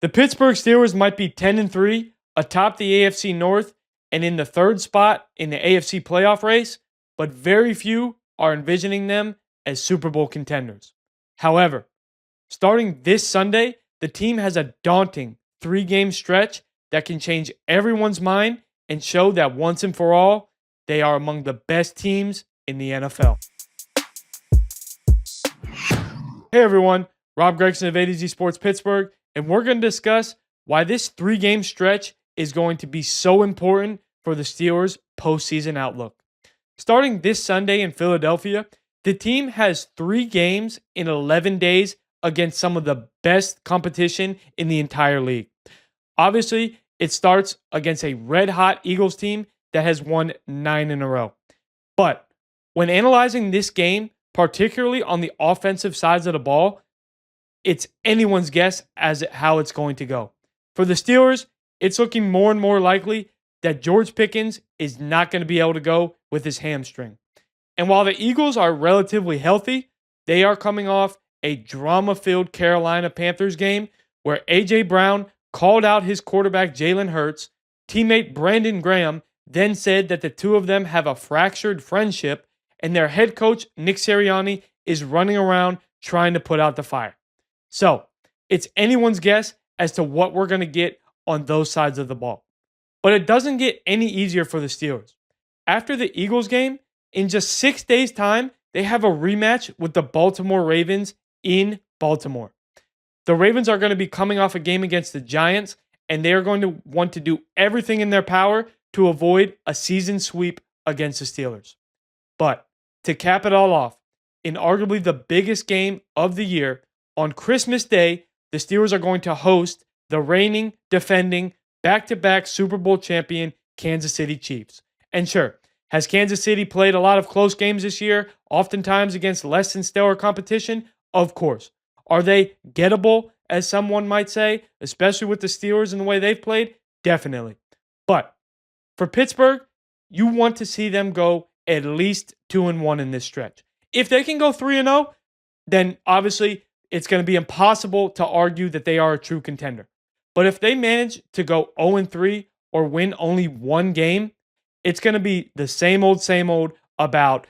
The Pittsburgh Steelers might be 10-3 atop the AFC North and in the third spot in the AFC playoff race, but very few are envisioning them as Super Bowl contenders. However, starting this Sunday, the team has a daunting 3-game stretch that can change everyone's mind and show that once and for all, they are among the best teams in the NFL. Hey everyone, Rob Gregson of A to Z Sports Pittsburgh, and we're going to discuss why this 3-game stretch is going to be so important for the Steelers' postseason outlook. Starting this Sunday in Philadelphia, the team has 3 games in 11 days against some of the best competition in the entire league. Obviously, it starts against a red-hot Eagles team that has won 9 in a row. But when analyzing this game, particularly on the offensive sides of the ball, it's anyone's guess as how it's going to go. For the Steelers, it's looking more and more likely that George Pickens is not going to be able to go with his hamstring. And while the Eagles are relatively healthy, they are coming off a drama-filled Carolina Panthers game where A.J. Brown called out his quarterback Jalen Hurts. Teammate Brandon Graham then said that the two of them have a fractured friendship, and their head coach Nick Sirianni is running around trying to put out the fire. So, it's anyone's guess as to what we're going to get on those sides of the ball. But it doesn't get any easier for the Steelers. After the Eagles game, in just 6 days' time, they have a rematch with the Baltimore Ravens in Baltimore. The Ravens are going to be coming off a game against the Giants, and they are going to want to do everything in their power to avoid a season sweep against the Steelers. But to cap it all off, in arguably the biggest game of the year, on Christmas Day, the Steelers are going to host the reigning, defending, back-to-back Super Bowl champion Kansas City Chiefs. And sure, has Kansas City played a lot of close games this year, oftentimes against less than stellar competition? Of course. Are they gettable, as someone might say, especially with the Steelers and the way they've played? Definitely. But for Pittsburgh, you want to see them go at least 2-1 in this stretch. If they can go 3-0, then obviously it's going to be impossible to argue that they are a true contender. But if they manage to go 0-3 or win only one game, it's going to be the same old about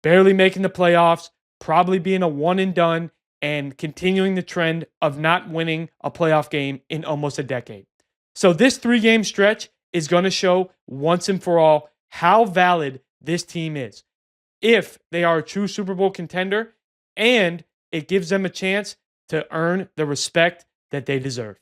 barely making the playoffs, probably being a one and done, and continuing the trend of not winning a playoff game in almost a decade. So this 3-game stretch is going to show once and for all how valid this team is, if they are a true Super Bowl contender, and it gives them a chance to earn the respect that they deserve.